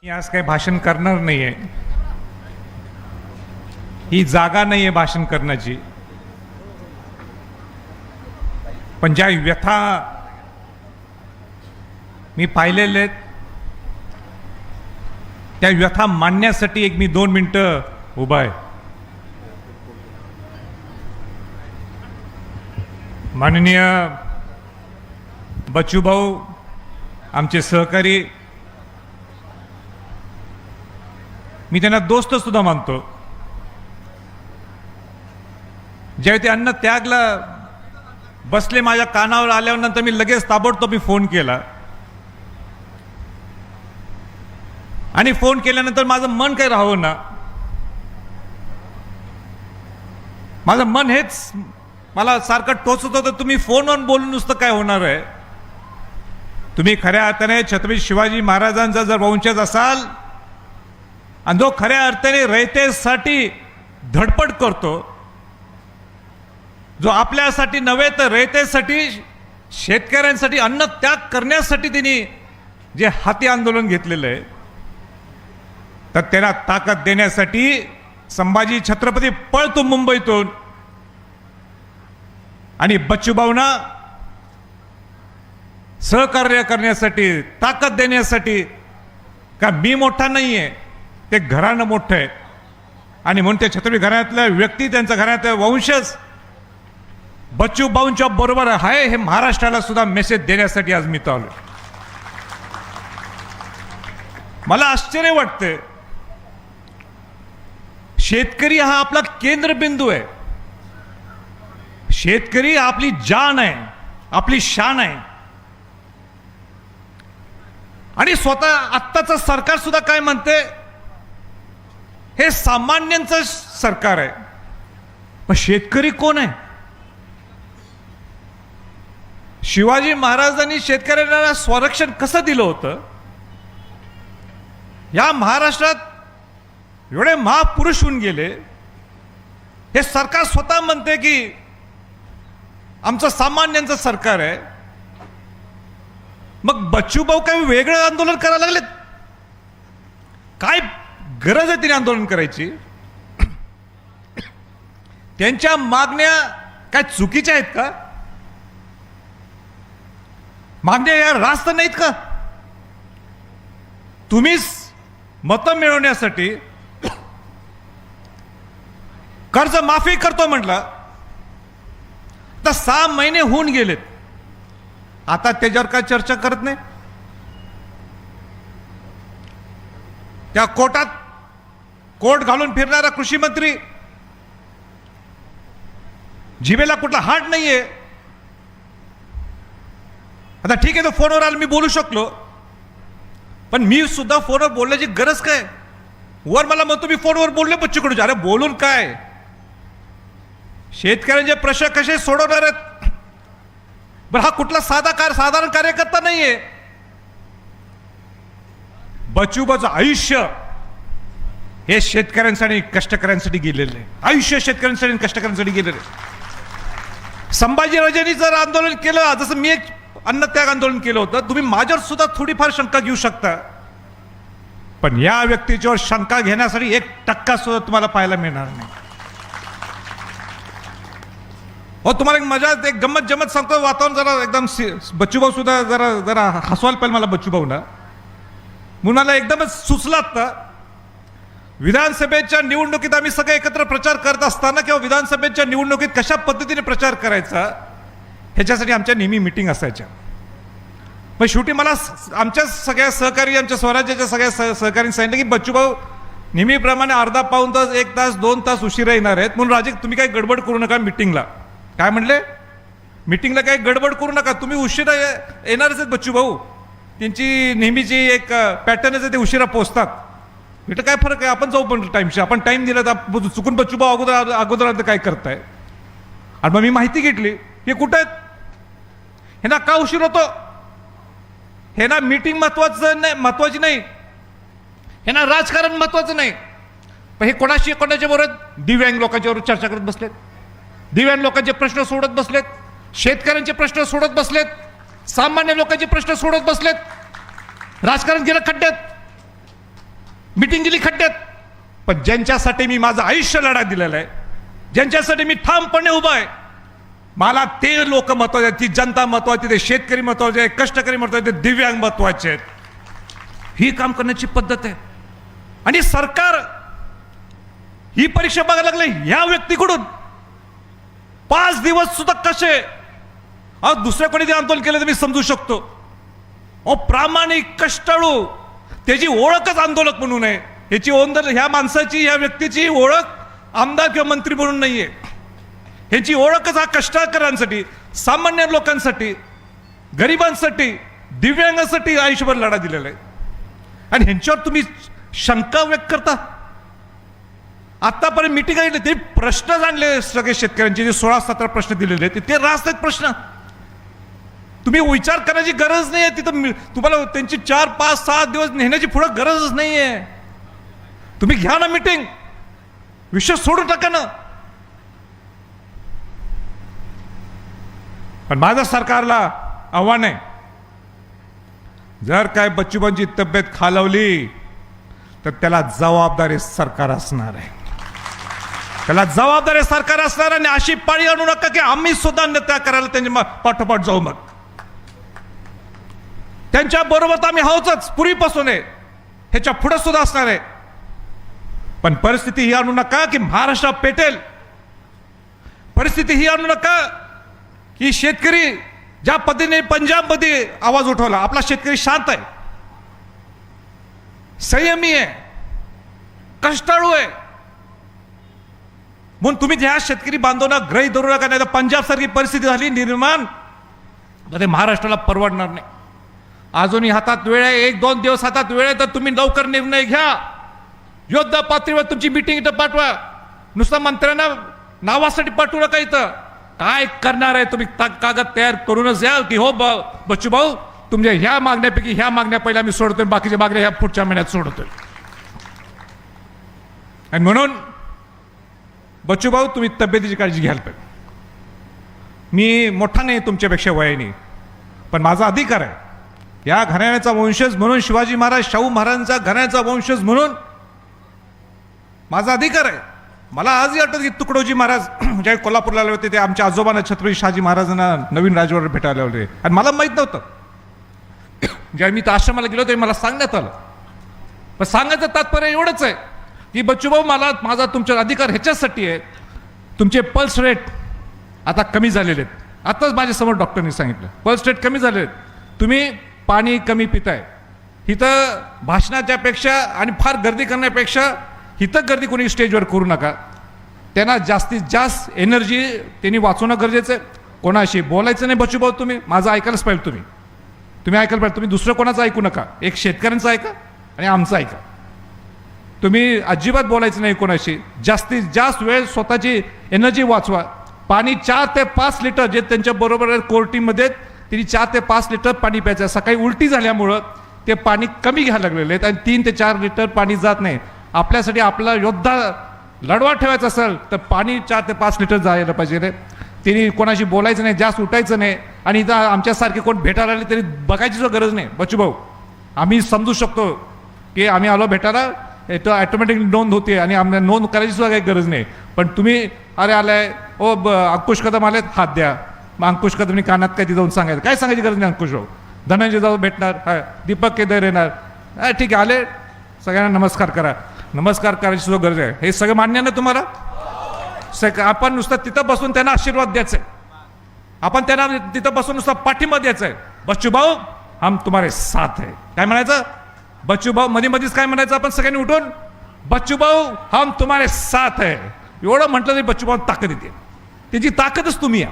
मी आज काही भाषण करणार नाहीये. ही जागा नाहीये भाषण करण्याची. पण ज्या व्यथा मी पाहिलेले आहेत त्या व्यथा मांडण्यासाठी एक मी 2 मिनिटं उभा आहे. माननीय बच्चू भाऊ, आमचे सहकारी, मी त्यांना दोस्त सुद्धा मानतो. ज्यावेळी ते अन्न त्यागला बसले, माझ्या कानावर आल्यानंतर मी लगेच ताबडतोब मी फोन केला. आणि फोन केल्यानंतर माझं मन काही राहावं ना. माझं मन हेच मला सारखं टोचत होतं, तुम्ही फोनवर बोलून नुसतं काय होणार आहे. तुम्ही खऱ्या अर्थाने छत्रपती शिवाजी महाराजांचा जर वंशज असाल आणि जो खऱ्या अर्थाने रयतेसाठी धडपड करतो, जो आपल्यासाठी नव्हे तर रयतेसाठी, शेतकऱ्यांसाठी अन्न त्याग करण्यासाठी त्यांनी जे हाती आंदोलन घेतलेलं आहे, तर त्यांना ताकद देण्यासाठी संभाजी छत्रपती पळतो मुंबईतून. आणि बच्चूभाऊंना सहकार्य करण्यासाठी, ताकद देण्यासाठी, का मी मोठा नाहीये, ते घराणं मोठं आहे. आणि म्हणून त्या छत्रपती घराण्यातल्या व्यक्ती, त्यांच्या घराण्यातल्या वंशज बच्चूभाऊंच्या बरोबर आहे, हे महाराष्ट्राला सुद्धा मेसेज देण्यासाठी आज मी आलो. मला आश्चर्य वाटते, शेतकरी हा आपला केंद्रबिंदू आहे. शेतकरी आपली जान आहे, आपली शान आहे. आणि स्वतः आत्ताचं सरकार सुद्धा काय म्हणते, हे सामान्यांचं सरकार आहे. पण शेतकरी कोण आहे? शिवाजी महाराजांनी शेतकऱ्यांना स्वरक्षण कसं दिलं होतं? या महाराष्ट्रात एवढे महापुरुष होऊन गेले, हे सरकार स्वतः म्हणते की आमचं सामान्यांचं सरकार आहे. मग बच्चूभाऊ काय वेगळं आंदोलन करायला लागलेत? काय गरज आहे तिने आंदोलन करायची? त्यांच्या मागण्या काय चुकीच्या आहेत का? मागण्या या रास्त नाहीत का? तुम्हीच मतं मिळवण्यासाठी कर्ज माफी करतो म्हटलं, तर 6 महिने होऊन गेलेत, आता त्याच्यावर काय चर्चा करत नाही? त्या कोट घालून फिरणारा कृषी मंत्री, जिभेला कुठला हाड नाहीये. आता ठीक आहे, तो फोनवर आला, मी बोलू शकलो, पण मी सुद्धा फोनवर बोलण्याची गरज काय? वर मला म्हणतो मी फोनवर बोलले बच्चू कडू. अरे बोलून काय? शेतकऱ्यांचे प्रश्न कसे सोडवणार आहेत? बरं, हा कुठला साधारण कार्यकर्ता नाहीये. बच्चूभाऊचं आयुष्य हे शेतकऱ्यांसाठी, कष्टकऱ्यांसाठी गेलेलं आहे. आयुष्य शेतकऱ्यांसाठी, कष्टकऱ्यांसाठी गेलेलं आहे. संभाजीराजांनी जर आंदोलन केलं, जसं मी एक अन्न त्याग आंदोलन केलं होतं, तुम्ही माझ्यावर सुद्धा थोडीफार शंका घेऊ शकता, पण या व्यक्तीच्यावर शंका घेण्यासाठी 1% सुद्धा तुम्हाला पाहायला मिळणार नाही. हो, तुम्हाला एक मजा, एक गंमत जमत सांगतो. वातावरण जरा एकदम बच्चूभाऊ सुद्धा जरा हसवायला पाहिजे मला बच्चूभाऊना. म्हणून मला एकदमच सुचला आता, विधानसभेच्या निवडणुकीत आम्ही सगळे एकत्र प्रचार करत असताना किंवा विधानसभेच्या निवडणुकीत कशा पद्धतीने प्रचार करायचा ह्याच्यासाठी आमच्या नेहमी मीटिंग असायच्या. पण शेवटी मला आमच्या सगळ्या सहकारी, आमच्या स्वराज्याच्या सगळ्या सहकाऱ्यांनी सांगितलं की बच्चूभाऊ नेहमीप्रमाणे अर्धा पाऊण तास, 1 तास, 2 तास उशिरा येणार आहेत, म्हणून राजे तुम्ही काही गडबड करू नका मीटिंगला. काय म्हणले? मीटिंगला काही गडबड करू नका, तुम्ही उशिरा येणारच आहेत बच्चूभाऊ. त्यांची नेहमीची एक पॅटर्नच आहे, ते उशिरा पोहोचतात. म्हटलं काय फरक आहे, आपण जाऊ पण टाईमशी. आपण टाईम दिला तर चुकून बच्चूभाऊ अगोदर काय करताय? आणि मग मी माहिती घेतली, हे कुठं आहेत, हे ना का उशीर होतो, हे ना मीटिंग महत्वाची नाही, हे ना राजकारण महत्वाचं नाही, पण हे कोणाच्या बरोबर दिव्यांग लोकांच्या बरोबर चर्चा करत बसलेत, दिव्यांग लोकांचे प्रश्न सोडत बसलेत, शेतकऱ्यांचे प्रश्न सोडत बसलेत, सामान्य लोकांचे प्रश्न सोडत बसलेत. राजकारण गेलं खड्ड्यात. मिटिंग गेली खड्ड्यात. पण ज्यांच्यासाठी मी माझं आयुष्य लढा दिलेलं आहे, ज्यांच्यासाठी मी ठामपणे उभा आहे, मला ते लोक महत्वाचे आहेत, ती जनता महत्वाची, ते शेतकरी महत्वाचे आहेत, कष्टकरी महत्वाचे, ते दिव्यांग महत्वाचे आहेत. ही काम करण्याची पद्धत आहे. आणि सरकार ही परीक्षा बघायला लागले या व्यक्तीकडून 5 दिवस सुद्धा कसे. दुसऱ्या कोणी ते आंदोलन केलं तर मी समजू शकतो. प्रामाणिक कष्टाळू, त्याची ओळखच आंदोलक म्हणून आहे. याची ह्या माणसाची, ह्या व्यक्तीची ओळख आमदार किंवा मंत्री म्हणून नाहीये. ह्याची ओळखच हा कष्टकऱ्यांसाठी, सामान्य लोकांसाठी, गरिबांसाठी, दिव्यांगांसाठी आयुष्यभर लढा दिलेला आहे. आणि ह्यांच्यावर तुम्ही शंका व्यक्त करता. आतापर्यंत मिटिंग आहे, ते प्रश्न जाणले सगळे शेतकऱ्यांचे, जे 16-17 प्रश्न दिलेले ते रास्त आहेत प्रश्न. तुम्ही विचार करण्याची गरज नाही आहे. तिथं तुम्हाला त्यांची 4, 5, 6 दिवस नेण्याची पुढे गरजच नाहीये. तुम्ही घ्या ना मिटिंग, विषय सोडून टाका ना. पण माझं सरकारला आव्हान आहे, जर काय बच्चूभाऊंची तब्येत खालवली तर त्याला जबाबदारी सरकार असणार आहे. त्याला जबाबदारी सरकार असणार. आणि अशी पाळी आणू नका की आम्ही सुद्धा त्या करायला त्यांच्या पाठोपाठ जाऊ. मग त्यांच्या बरोबर तर आम्ही आहोतच पूर्वीपासून आहे, ह्याच्या पुढे सुद्धा असणार आहे. पण परिस्थिती ही आणू नका की महाराष्ट्र पेटेल. परिस्थिती ही आणू नका की शेतकरी ज्या पद्धतीने पंजाबमध्ये आवाज उठवला, आपला शेतकरी शांत आहे, संयमी आहे, कष्टाळू आहे, म्हणून तुम्ही ह्या शेतकरी बांधवांना ग्रही धरू नका. नाही तर पंजाब सारखी परिस्थिती झाली निर्माण तर ते महाराष्ट्राला परवडणार नाही. अजूनही हातात वेळ आहे, 1-2 दिवस हातात वेळ आहे, तर तुम्ही लवकर निर्णय घ्या. योद्धा पातळीवर तुमची मीटिंग इथं पाठवा. नुसतं मंत्र्यांना नावासाठी पाठवू नका. इथं काय करणार आहे तुम्ही कागद तयार करूनच या की हो बच्चू भाऊ तुमच्या ह्या मागण्यापैकी ह्या मागण्या पहिल्या मी सोडतोय, बाकीच्या मागण्या ह्या पुढच्या महिन्यात सोडतोय. आणि म्हणून बच्चू भाऊ तुम्ही तब्येतीची काळजी घ्यायला पाहिजे. मी मोठा नाही तुमच्यापेक्षा वयाने, पण माझा अधिकार आहे या घराण्याचा वंशज म्हणून, शिवाजी महाराज शाहू महाराजांचा घराण्याचा वंशज म्हणून माझा अधिकार आहे. मला आजही आठवत की तुकडोजी महाराज ज्या कोल्हापूरला आले होते, ते आमच्या आजोबांना छत्रपती शहाजी महाराजांना नवीन राजवाड्यावर भेटायला होते. आणि मला माहीत नव्हतं, ज्या मी त्या आश्रमाला गेलो ते मला सांगण्यात आलं. पण सांगायचं तात्पर्य एवढंच आहे की बच्चूभाऊ मला माझा तुमचा अधिकार ह्याच्यासाठी आहे. तुमचे पल्स रेट आता कमी झालेले आहेत. आताच माझ्यासमोर डॉक्टरनी सांगितलं पल्स रेट कमी झालेले आहेत. तुम्ही पाणी कमी पिताय. इथं भाषणाच्या पेक्षा आणि फार गर्दी करण्यापेक्षा इथं गर्दी कोणी स्टेजवर करू नका. त्यांना जास्तीत जास्त एनर्जी त्यांनी वाचवणं गरजेचं आहे. कोणाशी बोलायचं नाही बच्चूभाऊ, तुम्ही माझं ऐकायलाच पाहिजे. तुम्ही ऐकायला पाहिजे. तुम्ही दुसरं कोणाचं ऐकू नका. एक शेतकऱ्यांचं ऐका आणि आमचं ऐका. तुम्ही अजिबात बोलायचं नाही कोणाशी. जास्तीत जास्त वेळ स्वतःची एनर्जी वाचवा. पाणी 4 ते 5 लिटर, जे त्यांच्या बरोबर कोर्टीमध्ये त्यांनी 4 ते 5 लिटर पाणी प्यायचं. सकाळी उलटी झाल्यामुळं ते पाणी कमी घ्यायला लागलेले आहेत आणि 3 ते 4 लिटर पाणी जात नाही. आपल्यासाठी आपला योद्धा लढवा ठेवायचा असेल तर पाणी 4 ते 5 लिटर जायला पाहिजे. त्यांनी कोणाशी बोलायचं नाही, जास्त उठायचं नाही. आणि इथं आमच्यासारखे कोण भेटायला आले तरी बघायची सुद्धा गरज नाही. बच्चूभाऊ आम्ही समजू शकतो की आम्ही आलो भेटायला, तो ऑटोमॅटिक नोंद होते आणि आम्हाला नोंद करायची सुद्धा काही गरज नाही. पण तुम्ही अरे आलाय ओ अंकुश कदम आलेत हात द्या, मग अंकुश कदमनी कानात काय जाऊन सांगायचं, काय सांगायची गरज नाही. अंकुश भाऊ धनंजय जाऊ भेटणार, हा दीपक केदार येणार, ठीक आहे आले सगळ्यांना नमस्कार करा. नमस्कार करायची सुद्धा गरज आहे. हे सगळं मान्य ना तुम्हाला? आपण नुसतं तिथं बसून त्यांना आशीर्वाद द्यायचा आहे. आपण त्यांना तिथं बसून नुसता पाठिंबा द्यायचा आहे. बच्चू भाऊ हम तुम्हारे साथ है. काय म्हणायचं? बच्चू भाऊ मध्ये मध्येच काय म्हणायचं आपण सगळ्यांनी उठून? बच्चू भाऊ हम तुम्हारे साथ है. एवढं म्हटलं तरी बच्चू भाऊ ताकद येते. त्याची ताकदच तुम्ही या.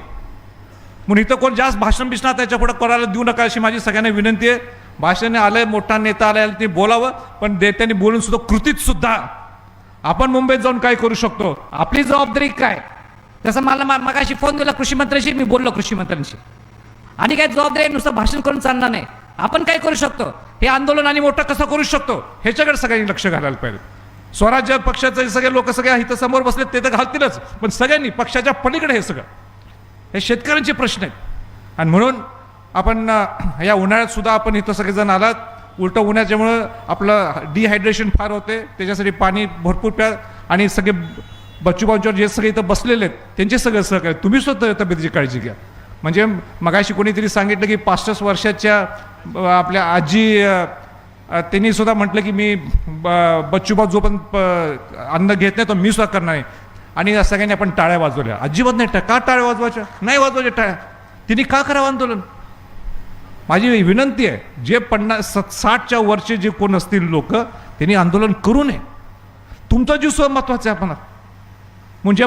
म्हणून इथं कोण जास्त भाषण बिषणात त्याच्या पुढे करायला देऊ नका अशी माझी सगळ्यांना विनंती आहे. भाषणाने आलंय, मोठा नेता आलाय, ते बोलावं, पण त्यांनी बोलून सुद्धा कृतीत सुद्धा आपण मुंबईत जाऊन काय करू शकतो, आपली जबाबदारी काय. तसं मला मगाशी फोन दिला कृषी मंत्र्यांशी, मी बोललो कृषी मंत्र्यांशी. आणि काय जबाबदारी नुसतं भाषण करून चालणार नाही. आपण काय करू शकतो, हे आंदोलन आणि मोठं कसं करू शकतो ह्याच्याकडे सगळ्यांनी लक्ष घालायला पाहिजे. स्वराज्य पक्षाचे सगळे लोक सगळे इथं समोर बसले ते तर घालतीलच, पण सगळ्यांनी पक्षाच्या पलीकडे हे सगळं हे शेतकऱ्यांचे प्रश्न आहेत. आणि म्हणून आपण या उन्हाळ्यात सुद्धा आपण इथं सगळेजण आलात. उलटं उन्हाच्यामुळं आपलं डिहायड्रेशन फार होते. त्याच्यासाठी पाणी भरपूर प्या. आणि सगळे बच्चूभाऊंच्यावर जे सगळे इथं बसलेले आहेत त्यांचे सगळे सहकार्य, तुम्ही स्वतः तब्येतीची काळजी घ्या. म्हणजे मगाशी कोणीतरी सांगितलं की 65 वर्षाच्या आपल्या आजी त्यांनी सुद्धा म्हटलं की मी बच्चूभाऊ जो पण अन्न घेत नाही तो मी सुद्धा करणार आहे. आणि सगळ्यांनी आपण टाळ्या वाजवल्या. अजिबात नाही. का टाळ्या वाजवायच्या? नाही वाजवायच्या टाळ्या. तिने का करावं आंदोलन? माझी विनंती आहे, जे 60च्या वरचे जे कोण असतील लोक त्यांनी आंदोलन करू नये. तुमचा जीव सुद्धा महत्वाचा आहे. आपण म्हणजे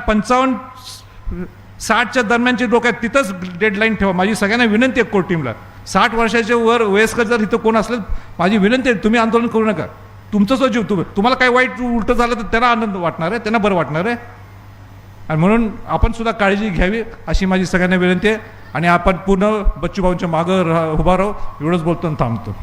55-60च्या दरम्यानचे लोक आहेत तिथंच डेडलाईन ठेवा. माझी सगळ्यांना विनंती आहे कोर टीमला, 60 वर्षाच्या वर वयस्कर जर इथं कोण असलं, माझी विनंती आहे तुम्ही आंदोलन करू नका. तुमचं जो जीव तुम्हाला काही वाईट उलटं झालं तर त्यांना आनंद वाटणार आहे, त्यांना बरं वाटणार आहे. आणि म्हणून आपण सुद्धा काळजी घ्यावी अशी माझी सगळ्यांना विनंती आहे. आणि आपण पूर्ण बच्चूभाऊंच्या मागं उभा राहू. एवढंच बोलतो आणि थांबतो.